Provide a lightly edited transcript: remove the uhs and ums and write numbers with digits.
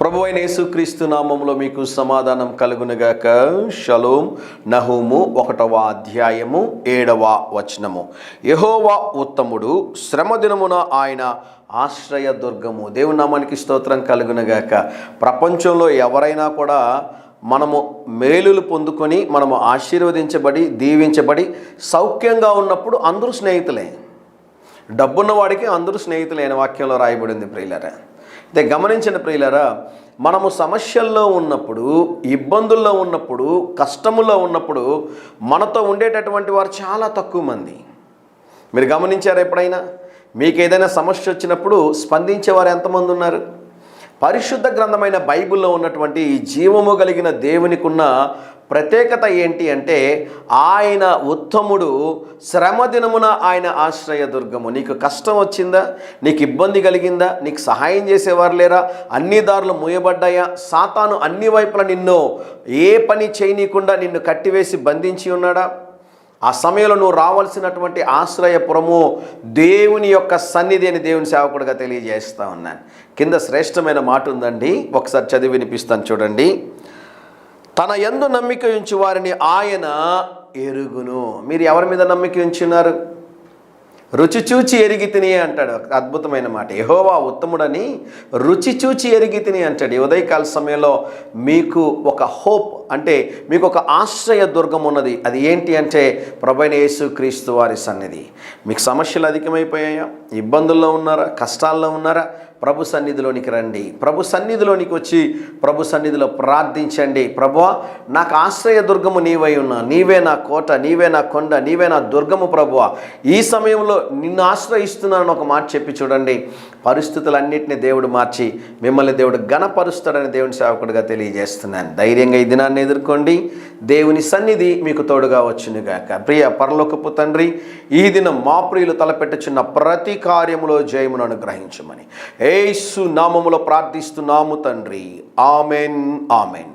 ప్రభువైన యేసుక్రీస్తు నామములో మీకు సమాధానం కలుగునుగాక. షలోం. నహూము 1వ అధ్యాయము 7వ వచనము. యెహోవా ఉత్తముడు, శ్రమ దినమున ఆయన ఆశ్రయ దుర్గము. దేవుని నామానికి స్తోత్రం కలుగునుగాక. ప్రపంచంలో ఎవరైనా కూడా మనము మేలులు పొందుకొని మనము ఆశీర్వదించబడి దీవించబడి సౌఖ్యంగా ఉన్నప్పుడు అందరూ స్నేహితులే. డబ్బున్న వాడికి అందరూ స్నేహితులే అని వాక్యంలో రాయబడింది ప్రియులారా. అయితే గమనించండి ప్రియులారా, మనము సమస్యల్లో ఉన్నప్పుడు, ఇబ్బందుల్లో ఉన్నప్పుడు, కష్టముల్లో ఉన్నప్పుడు మనతో ఉండేటటువంటి వారు చాలా తక్కువ మంది. మీరు గమనించారా ఎప్పుడైనా? మీకు ఏదైనా సమస్య వచ్చినప్పుడు స్పందించేవారు ఎంతమంది ఉన్నారు? పరిశుద్ధ గ్రంథమైన బైబిల్లో ఉన్నటువంటి ఈ జీవము కలిగిన దేవునికి ఉన్న ప్రత్యేకత ఏంటి అంటే, ఆయన ఉత్తముడు, శ్రమ దినమున ఆయన ఆశ్రయ దుర్గము. నీకు కష్టం వచ్చిందా? నీకు ఇబ్బంది కలిగిందా? నీకు సహాయం చేసేవారు లేరా? అన్ని దారులు మూయబడ్డాయా? సాతాను అన్ని వైపులా నిన్ను ఏ పని చేయనీయకుండా నిన్ను కట్టివేసి బంధించి ఉన్నాడా? ఆ సమయంలో నువ్వు రావాల్సినటువంటి ఆశ్రయపురము దేవుని యొక్క సన్నిధి అని దేవుని సేవకుడిగా తెలియజేస్తా ఉన్నాను. కింద శ్రేష్టమైన మాట ఉందండి, ఒకసారి చదివి వినిపిస్తాను చూడండి. తన యందు నమ్మిక ఉంచి వారిని ఆయన ఎరుగును. మీరు ఎవరి మీద నమ్మిక ఉంచున్నారు? రుచి చూచి ఎరిగి తిని అంటాడు. అద్భుతమైన మాట. యెహోవా ఉత్తముడని రుచి చూచి ఎరిగి తిని అంటాడు. ఈ ఉదయకాల సమయంలో మీకు ఒక హోప్, అంటే మీకు ఒక ఆశ్రయ దుర్గం ఉన్నది. అది ఏంటి అంటే ప్రభువైన యేసుక్రీస్తు వారి సన్నిధి. మీకు సమస్యలు అధికమైపోయాయా? ఇబ్బందుల్లో ఉన్నారా? కష్టాల్లో ఉన్నారా? ప్రభు సన్నిధిలోనికి రండి. ప్రభు సన్నిధిలోనికి వచ్చి ప్రభు సన్నిధిలో ప్రార్థించండి. ప్రభువా, నాకు ఆశ్రయ దుర్గము నీవై ఉన్నా, నీవే నా కోట, నీవే నా కొండ, నీవే నా దుర్గము ప్రభువా, ఈ సమయంలో నిన్ను ఆశ్రయిస్తున్నానని ఒక మాట చెప్పి చూడండి. పరిస్థితులన్నింటినీ దేవుడు మార్చి మిమ్మల్ని దేవుడు ఘనపరుస్తాడని దేవుని సేవకుడిగా తెలియజేస్తున్నాను. ధైర్యంగా ఈ దినాన్ని ఎదుర్కోండి. దేవుని సన్నిధి మీకు తోడుగా వచ్చునుగాక. ప్రియ పరలోకపు తండ్రి, ఈ దినం మా ప్రియులు తలపెట్టుచున్న ప్రతి కార్యములో జయమును అనుగ్రహించమని యేసు నామములో ప్రార్థిస్తున్నాము తండ్రి. Amen, amen.